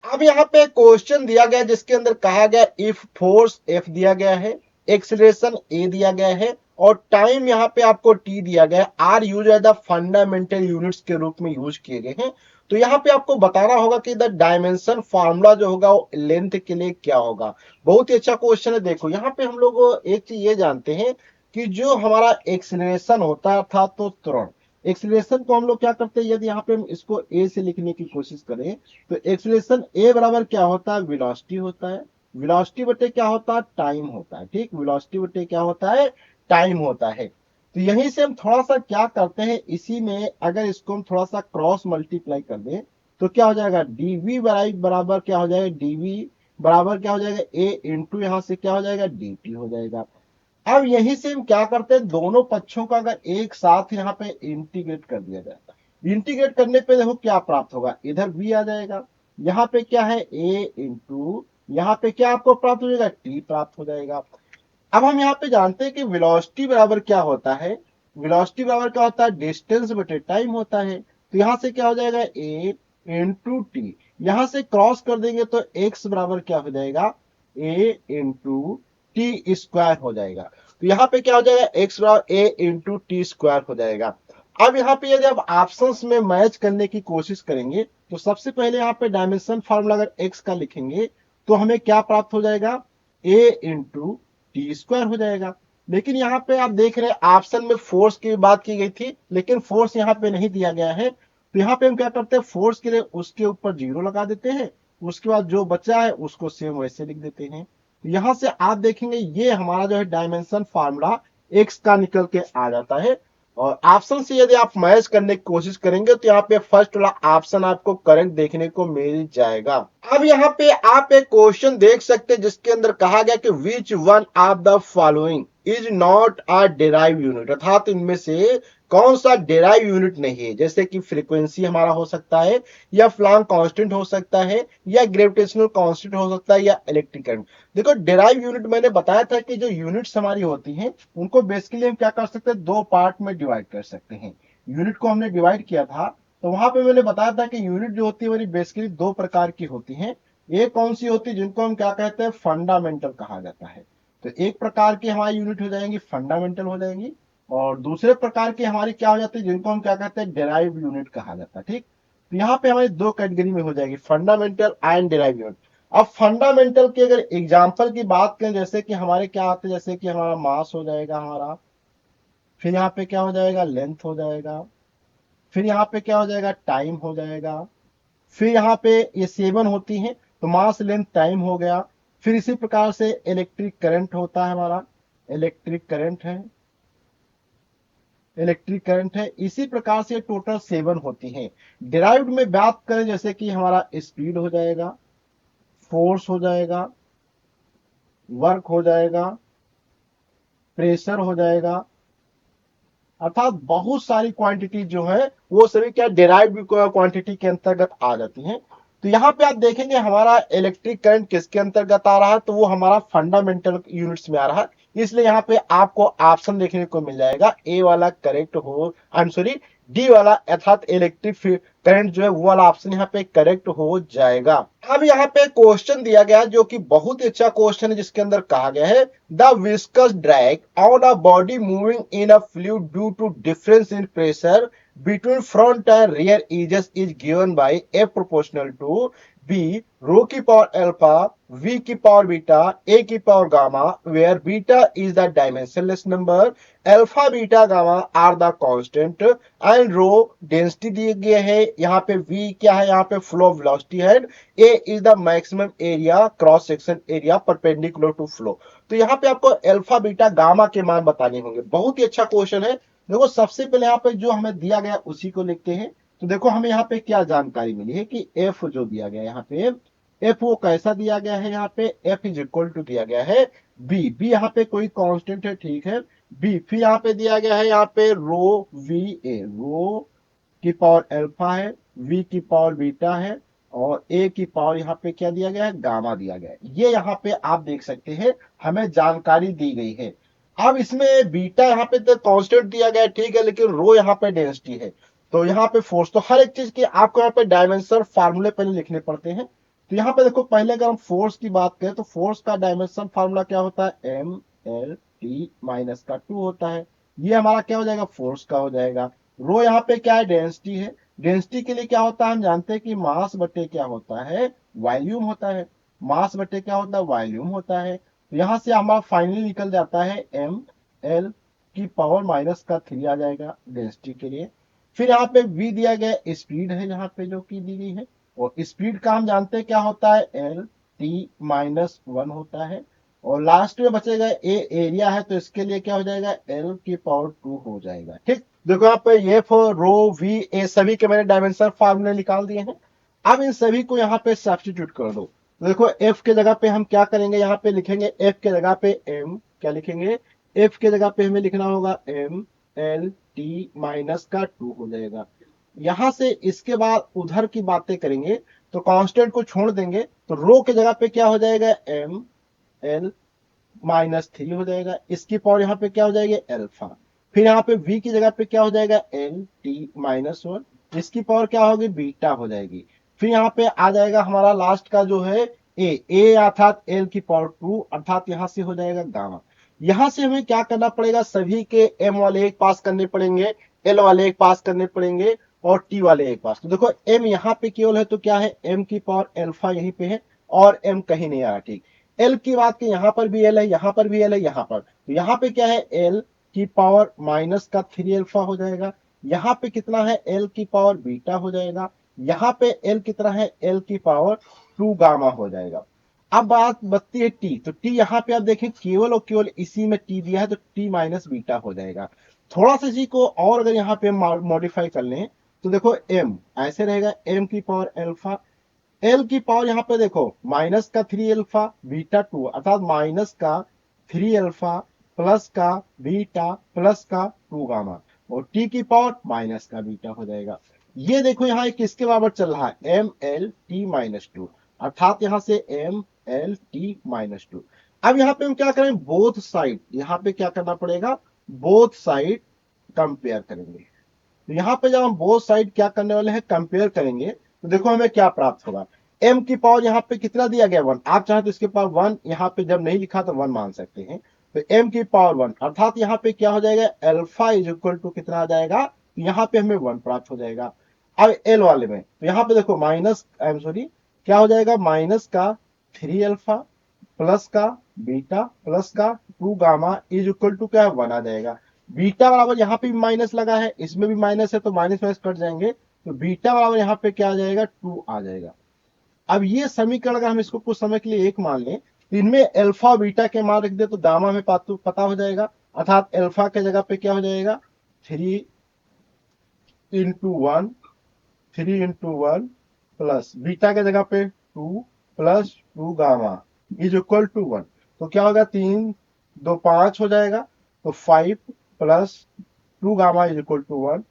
अब यहाँ पे क्वेश्चन दिया गया जिसके अंदर कहा गया इफ फोर्स एफ दिया गया है, एक्सीलरेशन ए दिया गया है और टाइम यहाँ पे आपको टी दिया गया है, are used as the fundamental units के रूप में यूज किए गए हैं। तो यहाँ पे आपको बताना होगा कि द डायमेंशन फार्मूला जो होगा वो लेंथ के लिए क्या होगा। बहुत ही अच्छा क्वेश्चन है। देखो यहाँ पे हम लोग एक चीज ये जानते हैं कि जो हमारा एक्सीलरेशन होता था तो त्वरण, एक्सीलरेशन को हम लोग क्या करते हैं, यदि यहाँ पे हम इसको ए से लिखने की कोशिश करें तो एक्सीलरेशन ए बराबर क्या होता है, वेलोसिटी होता है। वेलोसिटी बटे क्या होता है, टाइम होता है। ठीक, वेलोसिटी बटे क्या होता है, टाइम होता है। तो यहीं से हम थोड़ा सा क्या करते हैं, इसी में अगर इसको हम थोड़ा सा क्रॉस मल्टीप्लाई कर दें तो क्या हो जाएगा, डीवी बराबर क्या हो जाएगा, डीवी बराबर क्या हो जाएगा, ए इंटू यहां से क्या हो जाएगा, डी हो जाएगा। अब यहीं से हम क्या करते हैं, दोनों पक्षों का अगर एक साथ यहाँ पे इंटीग्रेट कर दिया जाता है, इंटीग्रेट करने पे देखो क्या प्राप्त होगा, इधर बी आ जाएगा, यहाँ पे क्या है ए इंटू यहाँ पे क्या आपको प्राप्त हो जाएगा, टी प्राप्त हो जाएगा। अब हम यहाँ पे जानते हैं कि वेलोसिटी बराबर क्या होता है, वेलोसिटी बराबर क्या होता है, डिस्टेंस बटे टाइम होता है। तो यहाँ से क्या हो जाएगा, ए इंटू टी, यहां से क्रॉस कर देंगे तो एक्स बराबर क्या हो जाएगा, ए इंटू टी स्क्वायर हो जाएगा। तो यहाँ पे क्या हो जाएगा, एक्स बराबर ए इंटू टी स्क्वायर हो जाएगा। अब यहाँ पे यदि आप ऑप्शंस में मैच करने की कोशिश करेंगे तो सबसे पहले यहाँ पे डायमेंशन फार्मूला अगर एक्स का लिखेंगे तो हमें क्या प्राप्त हो जाएगा, ए इंटू टी स्क्वायर हो जाएगा। लेकिन यहाँ पे आप देख रहे हैं ऑप्शन में फोर्स की बात की गई थी लेकिन फोर्स यहाँ पे नहीं दिया गया है। तो यहाँ पे हम क्या करते हैं, फोर्स के लिए उसके ऊपर जीरो लगा देते हैं, उसके बाद जो बचा है उसको सेम वैसे लिख देते हैं। तो यहाँ से आप देखेंगे ये हमारा जो है डायमेंशन फार्मूला एक्स का निकल के आ जाता है। और ऑप्शन से यदि आप मैच करने की कोशिश करेंगे तो यहाँ पे फर्स्ट वाला ऑप्शन आपको करेक्ट देखने को मिल जाएगा। अब यहाँ पे आप एक क्वेश्चन देख सकते हैं जिसके अंदर कहा गया कि which one of the following is not a derive unit, अर्थात इनमें से कौन सा डेराइव यूनिट नहीं है। जैसे कि फ्रीक्वेंसी हमारा हो सकता है या प्लांक कांस्टेंट हो सकता है या ग्रेविटेशनल कांस्टेंट हो सकता है या इलेक्ट्रिक करंट। देखो डेराइव यूनिट मैंने बताया था कि जो यूनिट्स हमारी होती हैं उनको बेसिकली हम क्या कर सकते हैं, दो पार्ट में डिवाइड कर सकते हैं। यूनिट को हमने डिवाइड किया था तो वहां पे मैंने बताया था कि यूनिट जो होती है मेरी बेसिकली दो प्रकार की होती हैं। एक कौन सी होती है, जिनको हम क्या कहते हैं, फंडामेंटल कहा जाता है। तो एक प्रकार की हमारी यूनिट हो जाएंगी फंडामेंटल हो जाएंगी और दूसरे प्रकार की हमारी क्या हो जाती है, जिनको हम क्या कहते हैं, डेराइव यूनिट कहा जाता है। ठीक, तो यहाँ पे हमारी दो कैटेगरी में हो जाएगी, फंडामेंटल एंड डेराइव यूनिट। अब फंडामेंटल के अगर एग्जांपल की बात करें, जैसे कि हमारे क्या आते हैं, जैसे कि हमारा मास हो जाएगा हमारा, फिर यहाँ पे क्या हो जाएगा, लेंथ हो जाएगा, फिर यहाँ पे क्या हो जाएगा, टाइम हो जाएगा, फिर यहाँ पे ये सेवन होती हैं तो मास लेंथ टाइम हो गया। फिर इसी प्रकार से इलेक्ट्रिक करंट होता है हमारा, इलेक्ट्रिक करंट है, इलेक्ट्रिक करंट है। इसी प्रकार से टोटल सेवन होती हैं। डिराइव्ड में बात करें जैसे कि हमारा स्पीड हो जाएगा, फोर्स हो जाएगा, वर्क हो जाएगा, प्रेशर हो जाएगा, अर्थात बहुत सारी क्वांटिटी जो है वो सभी क्या डिराइव्ड क्वांटिटी के अंतर्गत आ जाती हैं। तो यहाँ पे आप देखेंगे हमारा इलेक्ट्रिक करंट किसके अंतर्गत आ रहा है, तो वो हमारा फंडामेंटल यूनिट्स में आ रहा है। इसलिए यहाँ पे आपको ऑप्शन देखने को मिल जाएगा, ए वाला करेक्ट हो, आई एम सॉरी, डी वाला अर्थात इलेक्ट्रिक करंट जो है वो वाला ऑप्शन यहाँ पे करेक्ट हो जाएगा। अब यहाँ पे क्वेश्चन दिया गया जो कि बहुत ही अच्छा क्वेश्चन है जिसके अंदर कहा गया है the viscous drag on a body moving in a fluid due to difference in pressure between front and rear edges is given by F proportional to B rho की power alpha, V की power beta, A की power gamma, where beta is the dimensionless number, alpha, beta, gamma are the constant and rho density दिए गए है। यहाँ पे V क्या है, यहाँ पे flow velocity है, A is the maximum area cross section area perpendicular to flow। तो यहाँ पे आपको अल्फा बीटा गामा के मान बताने होंगे। बहुत ही अच्छा क्वेश्चन है। देखो सबसे पहले यहाँ पे जो हमें दिया गया उसी को लिखते हैं। तो देखो हमें यहाँ पे क्या जानकारी मिली है कि एफ जो दिया गया यहाँ पे, एफ वो कैसा दिया गया है, यहाँ पे एफ इज इक्वल टू दिया गया है बी, बी यहाँ पे कोई कांस्टेंट है, ठीक है, बी। फिर यहाँ पे दिया गया है यहाँ पे रो वी ए, रो की पावर अल्फा है, वी की पावर बीटा है और ए की पावर यहाँ पे क्या दिया गया है, गामा दिया गया है। ये यहाँ पे आप देख सकते हैं हमें जानकारी दी गई है। अब इसमें बीटा यहाँ पे तो कांस्टेंट दिया गया है, ठीक है, लेकिन रो यहाँ पे डेंसिटी है। तो यहाँ पे फोर्स, तो हर एक चीज की आपको यहाँ पे डायमेंशन फार्मूले पहले लिखने पड़ते हैं। तो यहाँ पे देखो पहले अगर हम फोर्स की बात करें तो फोर्स का डायमेंशन फार्मूला क्या होता है, एम एल टी माइनस का 2 होता है। ये हमारा क्या हो जाएगा, फोर्स का हो जाएगा। रो यहाँ पे क्या है, डेंसिटी है। डेंसिटी के लिए क्या होता है, हम जानते हैं कि मास बटे क्या होता है, वॉल्यूम होता है। मास बटे क्या होता है, वॉल्यूम होता है। तो यहाँ से हमारा फाइनली निकल जाता है एम एल की पावर माइनस का 3 आ जाएगा डेंसिटी के लिए। फिर यहाँ पे v दिया गया स्पीड है, यहाँ पे जो की दी गई है। और स्पीड का हम जानते हैं क्या होता है, एल टी माइनस 1 होता है। और लास्ट में बचेगा ए एरिया है, तो इसके लिए क्या हो जाएगा, एल की पावर 2 हो जाएगा। ठीक, देखो यहाँ पे ये फॉर रो वी ए सभी के मैंने डायमेंशन फार्मूले निकाल दिए हैं। अब इन सभी को यहाँ पे सब्स्टिट्यूट कर दो। तो देखो एफ के जगह पे हम क्या करेंगे, यहाँ पे लिखेंगे एफ के जगह पे एम, क्या लिखेंगे, एफ के जगह पे हमें लिखना होगा एम एल टी माइनस का 2 हो जाएगा। यहां से इसके बाद उधर की बातें करेंगे तो कांस्टेंट को छोड़ देंगे, तो रो के जगह पे क्या हो जाएगा, एम एल माइनस 3 हो जाएगा। इसकी पावर यहाँ पे क्या हो जाएगी, अल्फा। फिर यहाँ पे v की जगह पे क्या हो जाएगा, एल टी माइनस 1। इसकी पावर क्या होगी, बीटा हो जाएगी। फिर यहाँ पे आ जाएगा हमारा लास्ट का जो है ए अर्थात एल की पावर 2, अर्थात यहाँ से हो जाएगा गामा। यहां से हमें क्या करना पड़ेगा, सभी के एम वाले एक पास करने पड़ेंगे, एल वाले एक पास करने पड़ेंगे और टी वाले एक पास। तो देखो एम यहाँ पे केवल है, तो क्या है, एम की पावर अल्फा यहीं पे है और एम कहीं नहीं आ रहा। ठीक, एल की बात की, यहां पर भी एल है, यहां पर भी एल है, यहां पर, तो यहां पे क्या है, एल की पावर माइनस का 3 अल्फा हो जाएगा। यहां पे कितना है, एल की पावर बीटा हो जाएगा। यहां पे एल कितना है, एल की पावर 2 गामा हो जाएगा। अब बात बचती है टी, तो टी यहाँ पे आप देखें केवल और केवल इसी में टी दिया है, तो टी माइनस बीटा हो जाएगा। थोड़ा सा इसी को और अगर यहाँ पे मॉडिफाई कर लें तो देखो एम ऐसे रहेगा, एम की पावर अल्फा, एल की पावर यहाँ पे देखो माइनस का 3 अल्फा बीटा 2, अर्थात माइनस का 3 अल्फा प्लस का बीटा प्लस का 2 गामा, और टी की पावर माइनस का बीटा हो जाएगा। ये देखो यहाँ एक किसके बराबर चल रहा है, एम एल टी माइनस 2, अर्थात यहाँ से एम एल टी माइनस 2। अब यहाँ पे हम क्या करें, बोथ साइड, यहाँ पे क्या करना पड़ेगा, बोथ साइड कंपेयर करेंगे। तो यहाँ पे जब हम बोथ साइड क्या करने वाले हैं, कंपेयर करेंगे, तो देखो हमें क्या प्राप्त होगा। m की पावर यहाँ पे कितना दिया गया, 1। आप चाहे तो इसके पावर 1 यहाँ पे जब नहीं लिखा तो 1 मान सकते हैं। तो m की पावर 1, अर्थात यहाँ पे क्या हो जाएगा, अल्फा इज इक्वल टू कितना आ जाएगा, तो यहाँ पे हमें 1 प्राप्त हो जाएगा। अब एल वाले में तो यहाँ पे देखो माइनस, आई एम सॉरी, क्या हो जाएगा, माइनस का 3 अल्फा प्लस का बीटा प्लस का 2 गामा इज इक्वल टू क्या है, 1 आ जाएगा। बीटा बराबर यहाँ पे भी माइनस लगा है, इसमें भी माइनस है, तो माइनस माइनस कट जाएंगे, तो बीटा बराबर यहाँ पे क्या आ जाएगा, 2 आ जाएगा। अब ये समीकरण अगर हम इसको कुछ समय के लिए एक मान लें, तो इनमें अल्फा बीटा के मान रख दे तो गामा में पता हो जाएगा, अर्थात अल्फा के जगह पे क्या हो जाएगा, 3 × 1, 3 × 1 प्लस बीटा के जगह पे 2 plus 2 gamma is equal to 1। तो क्या होगा, 3 2 5 हो जाएगा, तो 5 plus 2 gamma is equal to 1,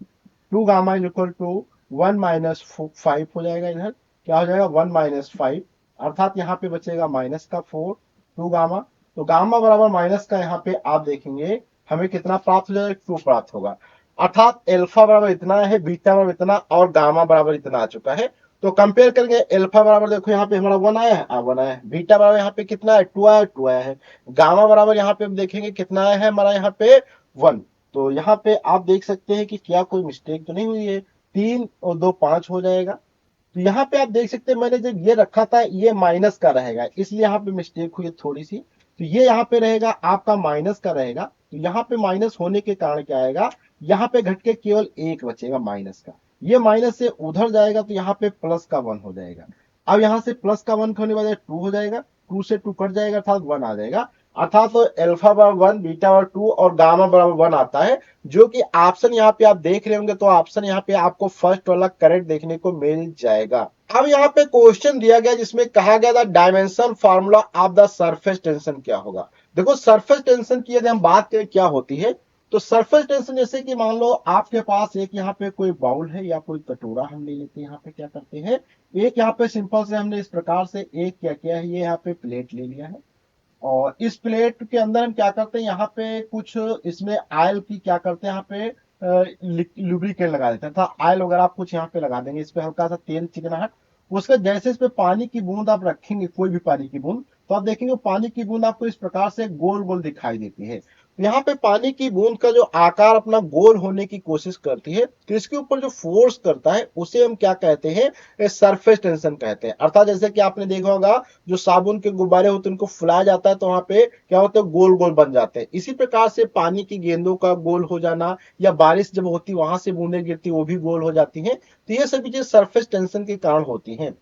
2 gamma is equal to 1 minus 5 हो जाएगा। इधर क्या हो जाएगा, 1 माइनस 5, अर्थात यहाँ पे बचेगा माइनस का 4, 2 गामा। तो गामा बराबर माइनस का यहाँ पे आप देखेंगे हमें कितना प्राप्त हो जाएगा, 2 प्राप्त होगा। अर्थात अल्फा बराबर इतना है, बीटा बराबर इतना और गामा बराबर इतना आ चुका है। तो कंपेयर करेंगे, अल्फा बराबर देखो यहाँ पे हमारा 1 आया है, 1 आया है। बीटा बराबर यहाँ पे कितना है, 2 आया, 2 आया है। गामा बराबर यहाँ पे हम देखेंगे कितना आया है हमारा, यहाँ पे 1। तो यहाँ पे आप देख सकते हैं कि क्या कोई मिस्टेक तो नहीं हुई है, 3 और 2 5 हो जाएगा। तो यहाँ पे आप देख सकते हैं मैंने जब ये रखा था ये माइनस का रहेगा, इसलिए यहाँ पे मिस्टेक हुई थोड़ी सी। तो ये यहाँ पे रहेगा आपका माइनस का रहेगा, तो यहाँ पे माइनस होने के कारण क्या आएगा, यहाँ पे घट के केवल 1 बचेगा माइनस का। ये माइनस से उधर जाएगा तो यहाँ पे प्लस का 1 हो जाएगा। अब यहाँ से प्लस का 1 होने वाला 2 हो जाएगा, 2 से 2 कट जाएगा, अर्थात 1 आ जाएगा। अर्थात तो अल्फा बराबर 1, बीटा बराबर 2 और गामा बराबर 1 आता है, जो कि ऑप्शन यहाँ पे आप देख रहे होंगे, तो ऑप्शन यहाँ पे आपको फर्स्ट वाला करेक्ट देखने को मिल जाएगा। अब यहाँ पे क्वेश्चन दिया गया जिसमें कहा गया था dimension formula of the surface tension क्या होगा। देखो सरफेस टेंशन की यदि हम बात करें क्या होती है, तो सरफेस टेंशन जैसे कि मान लो आपके पास एक यहाँ पे कोई बाउल है या कोई कटोरा हम ले लेते हैं, यहाँ पे क्या करते हैं, एक यहाँ पे सिंपल से हमने इस प्रकार से एक क्या किया है, ये यहाँ पे प्लेट ले लिया है, और इस प्लेट के अंदर हम क्या करते हैं, यहाँ पे कुछ इसमें ऑयल की क्या करते हैं, यहाँ पे लुब्रिकेंट लगा देते हैं, था ऑयल वगैरह आप कुछ यहाँ पे लगा देंगे, इस पे हल्का सा तेल चिकनाहट, उसका जैसे इस पे पानी की बूंद आप रखेंगे, कोई भी पानी की बूंद, तो आप देखेंगे पानी की बूंद आपको इस प्रकार से गोल गोल दिखाई देती है। तो यहाँ पे पानी की बूंद का जो आकार अपना गोल होने की कोशिश करती है, तो इसके ऊपर जो फोर्स करता है उसे हम क्या कहते हैं, सरफेस टेंशन कहते हैं। अर्थात जैसे कि आपने देखा होगा जो साबुन के गुब्बारे होते हैं उनको फुलाया जाता है तो वहां पे क्या होता है, गोल गोल बन जाते हैं। इसी प्रकार से पानी की गेंदों का गोल हो जाना, या बारिश जब होती है वहां से बूंदें गिरती वो भी गोल हो जाती हैं। तो ये सभी चीज सरफेस टेंशन के कारण होती हैं।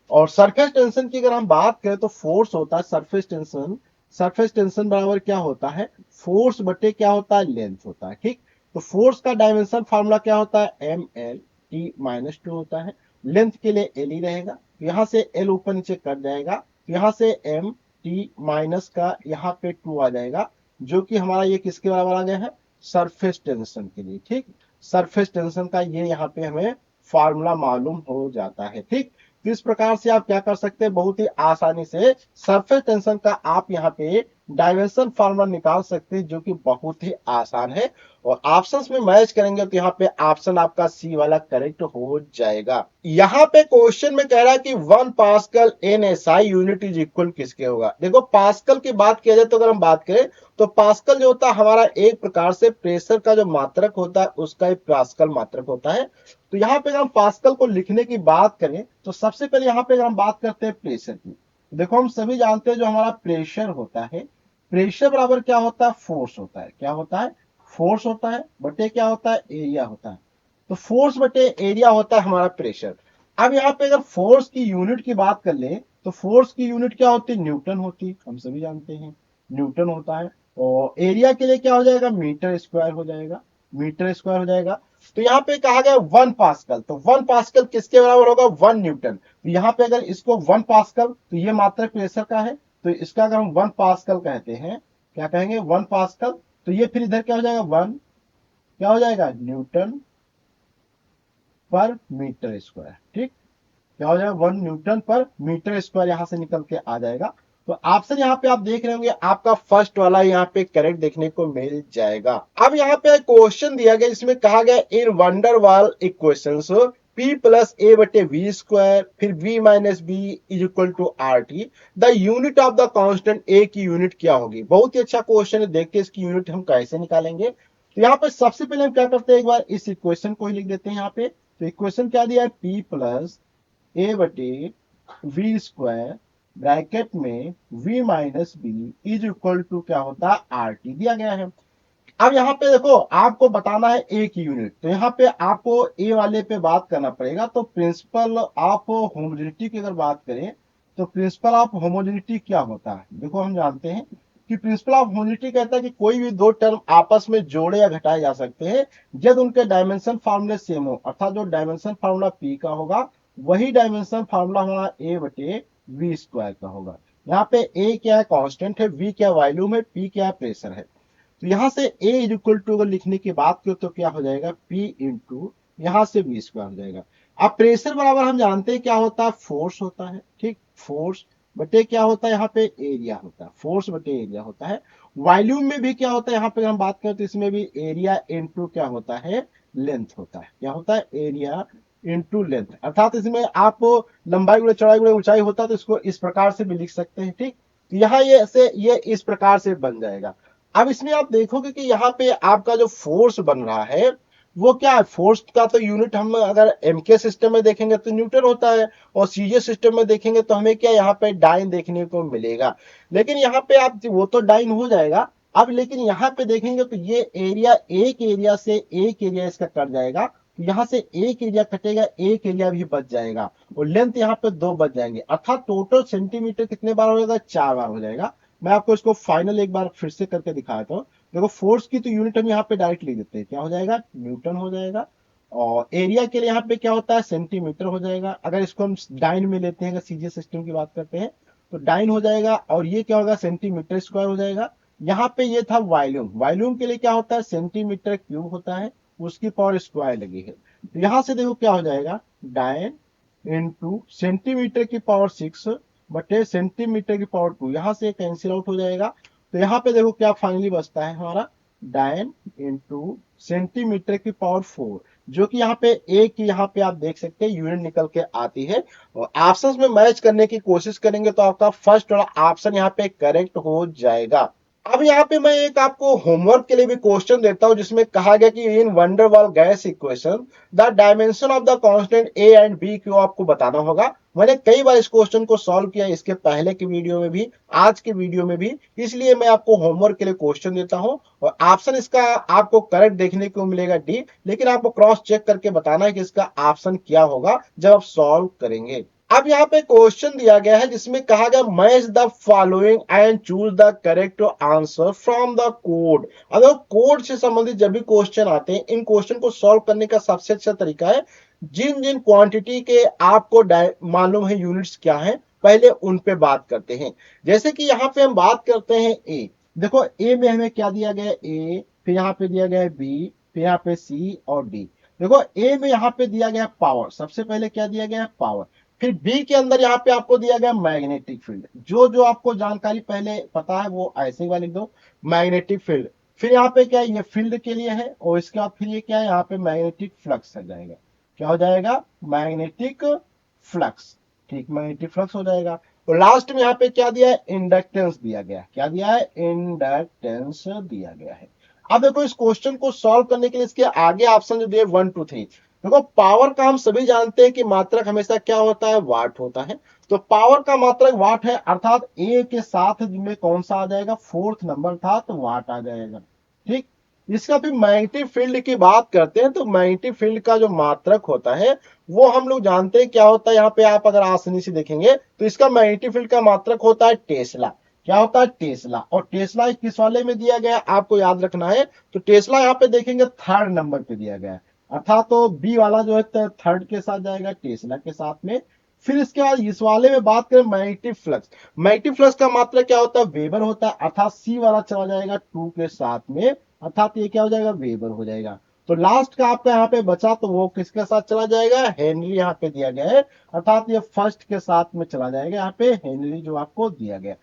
और सरफेस टेंशन की अगर हम बात करें तो फोर्स होता है सरफेस टेंशन। सरफेस टेंशन बराबर क्या होता है, फोर्स बटे क्या होता है, लेंथ होता है। ठीक, तो फोर्स का डायमेंशन फार्मूला क्या होता है, M L T minus two होता है। लेंथ के लिए एल ही रहेगा, तो यहां से एल ऊपर नीचे कट जाएगा, तो यहां से एम टी माइनस का यहाँ पे टू आ जाएगा, जो कि हमारा ये किसके बराबर आ गया है, सरफेस टेंशन के लिए। ठीक, सरफेस टेंशन का ये यहाँ पे हमें फार्मूला मालूम हो जाता है। ठीक, तो इस प्रकार से आप क्या कर सकते हैं, बहुत ही आसानी से सरफेस टेंशन का आप यहाँ पे डायमेंशन फार्मूला निकाल सकते हैं, जो कि बहुत ही आसान है। और ऑप्शंस में मैच करेंगे तो यहाँ पे ऑप्शन आपका सी वाला करेक्ट हो जाएगा। यहाँ पे क्वेश्चन में कह रहा है कि 1 pascal in S I unit is equal किसके होगा। देखो पास्कल की बात किया जाए तो अगर हम बात करें तो पास्कल जो होता है हमारा एक प्रकार से प्रेशर का जो मात्रक होता है उसका एक पास्कल मात्रक होता है। तो यहाँ पे अगर हम पास्कल को लिखने की बात करें तो सबसे पहले यहाँ पे अगर हम बात करते हैं प्रेशर की, देखो हम सभी जानते हैं जो हमारा प्रेशर होता है, प्रेशर बराबर क्या होता है, फोर्स होता है। क्या होता है, फोर्स होता है बटे क्या होता है, एरिया होता है। तो फोर्स बटे एरिया होता है हमारा प्रेशर। अब यहाँ पे अगर फोर्स की यूनिट की बात कर ले तो फोर्स की यूनिट क्या होती है, न्यूटन होती है, हम सभी जानते हैं न्यूटन होता है। और एरिया के लिए क्या हो जाएगा, मीटर स्क्वायर हो जाएगा, मीटर स्क्वायर हो जाएगा। तो यहाँ पे कहा गया 1 पास्कल, तो 1 पास्कल किसके बराबर होगा, 1 न्यूटन। तो यहाँ पे अगर इसको 1 पास्कल, तो ये मात्रक प्रेशर का है, तो इसका अगर हम 1 पास्कल कहते हैं, क्या कहेंगे 1 पास्कल, तो ये फिर इधर क्या हो जाएगा, 1 क्या हो जाएगा, न्यूटन पर मीटर स्क्वायर। ठीक, क्या हो जाएगा, 1 न्यूटन पर मीटर स्क्वायर यहां से निकल के आ जाएगा। तो ऑप्शन यहाँ पे आप देख रहे होंगे आपका फर्स्ट वाला यहाँ पे करेक्ट देखने को मिल जाएगा। अब यहाँ पे क्वेश्चन दिया गया जिसमें कहा गया in Van der Waals equations P plus ए बटे वी स्क्वायर फिर V minus B is equal to R T, the unit of the constant a की यूनिट क्या होगी। बहुत ही अच्छा क्वेश्चन है, देखते हैं इसकी यूनिट हम कैसे निकालेंगे। तो यहाँ पे सबसे पहले हम क्या करते हैं, एक बार इस इक्वेशन को ही लिख देते हैं यहाँ पे। तो इक्वेशन क्या दिया है, P प्लस ए बटे वी स्क्वायर ब्रैकेट में v minus B is equal to क्या होता है, आर टी दिया गया है। अब यहाँ पे देखो आपको बताना है ए की यूनिट, तो यहाँ पे आपको ए वाले पे बात करना पड़ेगा। तो प्रिंसिपल ऑफ होमोजेनिटी की अगर बात करें तो प्रिंसिपल ऑफ होमोजेनिटी क्या होता है, देखो हम जानते हैं कि प्रिंसिपल ऑफ होमोजेनिटी कहता है कि कोई भी दो टर्म आपस में जोड़े या घटाए जा सकते हैं जब उनके डायमेंशन फार्मूले सेम हो, अर्थात जो डायमेंशन फार्मूला पी का होगा वही डायमेंशन फार्मूला हमारा ए बटे वी स्क्वायर का होगा। यहाँ पे ए क्या है, कांस्टेंट है, वी क्या वॉल्यूम है, पी क्या प्रेशर है। तो यहां से ए इज इक्वल टू अगर लिखने की बात करो तो क्या हो जाएगा, पी इंटू यहां से वी स्क्वायर हो जाएगा। अब प्रेशर बराबर हम जानते हैं क्या होता है, फोर्स होता है। ठीक, फोर्स बटे क्या होता है, यहाँ पे एरिया होता है, फोर्स बटे एरिया होता है। वॉल्यूम में भी क्या होता है, यहाँ पे हम बात करें तो इसमें भी एरिया इंटू क्या होता है, लेंथ होता है। क्या होता है, एरिया इंटू लेंथ, अर्थात इसमें आप लंबाई गुणे चौड़ाई गुणे ऊंचाई होता है तो इसको इस प्रकार से भी लिख सकते हैं। ठीक, तो यहाँ ये इस प्रकार से बन जाएगा। अब इसमें आप देखोगे कि यहाँ पे आपका जो फोर्स बन रहा है वो क्या है, फोर्स का तो यूनिट हम अगर एमके सिस्टम में देखेंगे तो न्यूटन होता है, और सीजे सिस्टम में देखेंगे तो हमें क्या यहाँ पे डाइन देखने को मिलेगा। लेकिन यहाँ पे आप वो तो डाइन हो जाएगा। अब लेकिन यहाँ पे देखेंगे तो ये एरिया, एक एरिया से एक एरिया इसका कट जाएगा, तो यहाँ से एक एरिया कटेगा, एक एरिया भी बच जाएगा, और लेंथ यहाँ पे दो बच जाएंगे, अर्थात टोटल सेंटीमीटर कितने बार हो जाएगा, 4 बार हो जाएगा। मैं आपको इसको फाइनल एक बार फिर से करके दिखाता हूँ। देखो फोर्स की तो यूनिट हम यहाँ पे डायरेक्ट लिख देते हैं, क्या हो जाएगा, न्यूटन हो जाएगा। और एरिया के लिए यहाँ पे क्या होता है, सेंटीमीटर हो जाएगा। अगर इसको हम डाइन में लेते हैं, अगर सीजे सिस्टम की बात करते हैं तो डाइन हो जाएगा, और ये क्या होगा, सेंटीमीटर स्क्वायर हो जाएगा। यहाँ पे ये था वॉल्यूम, वॉल्यूम के लिए क्या होता है, सेंटीमीटर क्यूब होता है, उसकी पावर स्क्वायर लगी है। तो यहाँ से देखो क्या हो जाएगा, डाइन इंटू सेंटीमीटर की पावर 6 बटे सेंटीमीटर की पावर 2, यहां से कैंसिल आउट हो जाएगा। तो यहाँ पे देखो क्या फाइनली बचता है हमारा, डाइन इंटू सेंटीमीटर की पावर 4, जो कि यहाँ पे ए की यहाँ पे आप देख सकते हैं यूनिट निकल के आती है। और ऑप्शंस में मैच करने की कोशिश करेंगे तो आपका फर्स्ट वाला ऑप्शन यहाँ पे करेक्ट हो जाएगा। अब यहाँ पे मैं एक आपको होमवर्क के लिए भी क्वेश्चन देता हूं, जिसमें कहा गया कि in Van der Waals gas equation the dimension of the constant a and b को आपको बताना होगा। मैंने कई बार इस क्वेश्चन को सॉल्व किया, इसके पहले की वीडियो में भी, आज के वीडियो में भी, इसलिए मैं आपको होमवर्क के लिए क्वेश्चन देता हूं। और ऑप्शन इसका आपको करेक्ट देखने को मिलेगा डी, लेकिन आपको क्रॉस चेक करके बताना है कि इसका ऑप्शन क्या होगा जब आप सॉल्व करेंगे। अब यहाँ पे क्वेश्चन दिया गया है जिसमें कहा गया match the following and choose the correct answer from the code. अगर कोड से संबंधित जब भी क्वेश्चन आते हैं, इन क्वेश्चन को सॉल्व करने का सबसे अच्छा तरीका है जिन जिन क्वांटिटी के आपको मालूम है यूनिट्स क्या है, पहले उन पे बात करते हैं। जैसे कि यहाँ पे हम बात करते हैं ए। देखो ए में हमें क्या दिया गया है, ए, फिर यहाँ पे दिया गया है बी, फिर यहाँ पे सी और डी। देखो ए में यहाँ पे दिया गया पावर, सबसे पहले क्या दिया गया है, पावर। फिर बी के अंदर यहाँ पे आपको दिया गया मैग्नेटिक फील्ड, जो जो आपको जानकारी पहले पता है वो ऐसे ही वाले दो, मैग्नेटिक फील्ड। फिर यहाँ पे क्या है, ये फील्ड के लिए है, और इसके बाद फिर ये क्या है, यहाँ पे मैग्नेटिक फ्लक्स आ जाएगा। क्या हो जाएगा, मैग्नेटिक फ्लक्स। ठीक, मैग्नेटिक फ्लक्स हो जाएगा। और लास्ट में यहाँ पे क्या दिया है, इंडक्टेंस दिया गया। क्या दिया है, इंडक्टेंस दिया गया है। अब देखो इस क्वेश्चन को सॉल्व करने के लिए इसके आगे ऑप्शन जो दिए 1 2 3। देखो पावर का हम सभी जानते हैं कि मात्रक हमेशा क्या होता है, वाट होता है। तो पावर का मात्रक वाट है, अर्थात ए के साथ में कौन सा आ जाएगा, फोर्थ नंबर था तो वाट आ जाएगा। ठीक, इसका फिर मैग्नेटिक फील्ड की बात करते हैं तो मैग्नेटिक फील्ड का जो मात्रक होता है वो हम लोग जानते हैं क्या होता है। यहाँ पे आप अगर आसानी से देखेंगे तो इसका मैग्नेटिक फील्ड का मात्रक होता है टेस्ला। क्या होता है, टेस्ला। और टेस्ला किस वाले में दिया गया है आपको याद रखना है, तो टेस्ला यहाँ पे देखेंगे थर्ड नंबर पे दिया गया है, अर्थात तो बी वाला जो है थर्ड के साथ जाएगा, टेस्ला के साथ में। फिर इसके बाद इस वाले में बात करें मैग्नेटिक फ्लक्स, मैग्नेटिक फ्लक्स का मात्रक क्या होता है, वेबर होता है, अर्थात सी वाला चला जाएगा 2 के साथ में, अर्थात ये क्या हो जाएगा, वेबर हो जाएगा। तो लास्ट का आपका यहाँ पे बचा तो वो किसके साथ चला जाएगा, हेनरी यहाँ पे दिया गया है, अर्थात ये फर्स्ट के साथ में चला जाएगा, यहाँ पे हेनरी जो आपको दिया गया।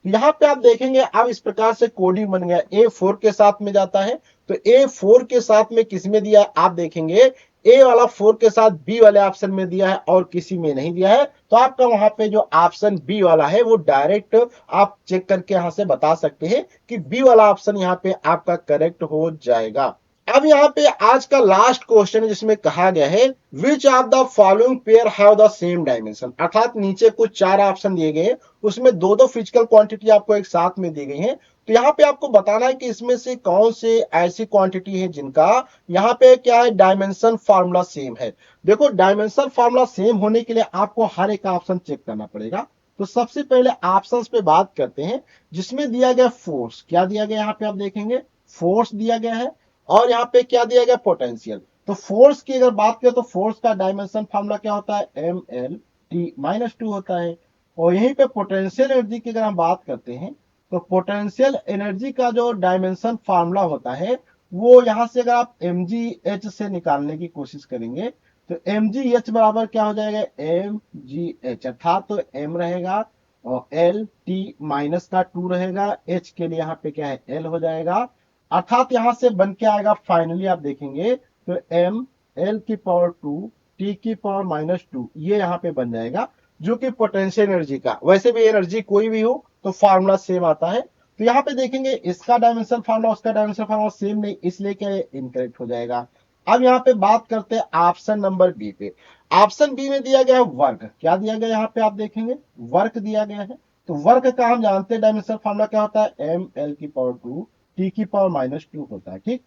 तो यहाँ पे आप देखेंगे अब इस प्रकार से कोडिंग बन गया, ए 4 के साथ में जाता है। तो ए 4 के साथ में किस में दिया है, आप देखेंगे ए वाला 4 के साथ बी वाले ऑप्शन में दिया है और किसी में नहीं दिया है। तो आपका वहां पे जो ऑप्शन बी वाला है वो डायरेक्ट आप चेक करके यहां से बता सकते हैं कि बी वाला ऑप्शन यहाँ पे आपका करेक्ट हो जाएगा। अब यहाँ पे आज का लास्ट क्वेश्चन है जिसमें कहा गया है which of the following pair have the same dimension, अर्थात नीचे कुछ 4 ऑप्शन दिए गए हैं, उसमें दो दो फिजिकल क्वांटिटी आपको एक साथ में दी गई है। तो यहाँ पे आपको बताना है कि इसमें से कौन से ऐसी क्वांटिटी है जिनका यहाँ पे क्या है, डायमेंशन फार्मूला सेम है। देखो डायमेंशन फार्मूला सेम होने के लिए आपको हर एक ऑप्शन चेक करना पड़ेगा। तो सबसे पहले ऑप्शंस पे बात करते हैं, जिसमें दिया गया फोर्स, क्या दिया गया यहाँ पे आप देखेंगे, फोर्स दिया गया है, और यहाँ पे क्या दिया गया, पोटेंशियल। तो फोर्स की अगर बात करें तो फोर्स का डायमेंशन फार्मूला क्या होता है, mL/T-2 होता है। और यहीं पे पोटेंशियल एनर्जी की अगर हम बात करते हैं तो पोटेंशियल एनर्जी का जो डायमेंशन फार्मूला होता है वो यहां से अगर आप mgh से निकालने की कोशिश करेंगे तो mgh बराबर क्या हो जाएगा, mgh, अर्थात तो m रहेगा और l t माइनस का 2 रहेगा, h के लिए यहाँ पे क्या है, l हो जाएगा, अर्थात यहां से बन के आएगा फाइनली आप देखेंगे तो m l की पावर 2 t की पावर -2 ये यहाँ पे बन जाएगा, जो कि पोटेंशियल एनर्जी का, वैसे भी एनर्जी कोई भी हो तो फार्मूला सेम आता है। तो यहाँ पे देखेंगे इसका डायमेंशन फार्मूला उसका डायमेंशन फार्मूला सेम नहीं, इसलिए क्या इनकरेक्ट हो जाएगा। अब यहाँ पे बात करते हैं ऑप्शन नंबर बी पे। ऑप्शन बी में दिया गया है वर्क, क्या दिया गया यहाँ पे आप देखेंगे, वर्क दिया गया है। तो वर्क का हम जानते हैं डायमेंशन फार्मूला क्या होता है, ml की पावर 2 t की पावर -2 होता है। ठीक,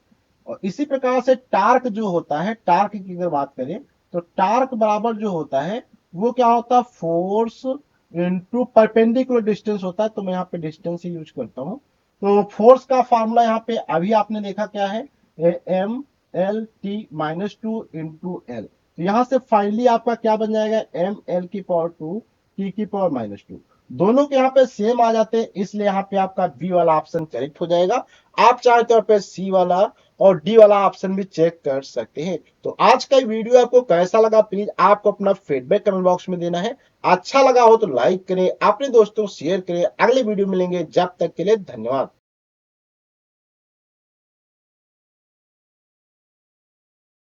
और इसी प्रकार से टार्क जो होता है, टार्क की अगर बात करें तो टार्क बराबर जो होता है वो क्या होता है, फोर्स इनटू परपेंडिकुलर डिस्टेंस होता है। तो मैं यहाँ पे डिस्टेंस ही यूज करता हूँ। तो फोर्स का फार्मूला यहाँ पे अभी आपने देखा क्या है, mL/T-2 इंटू एल। तो यहाँ से फाइनली आपका क्या बन जाएगा, mL की पावर 2 t की पावर -2, दोनों के यहाँ पे सेम आ जाते हैं, इसलिए यहाँ पे आपका बी वाला ऑप्शन करेक्ट हो जाएगा। आप चाहे तो पे सी वाला और डी वाला ऑप्शन भी चेक कर सकते हैं। तो आज का वीडियो आपको कैसा लगा, प्लीज आपको अपना फीडबैक कमेंट बॉक्स में देना है। अच्छा लगा हो तो लाइक करें, अपने दोस्तों शेयर करें। अगले वीडियो मिलेंगे, जब तक के लिए धन्यवाद।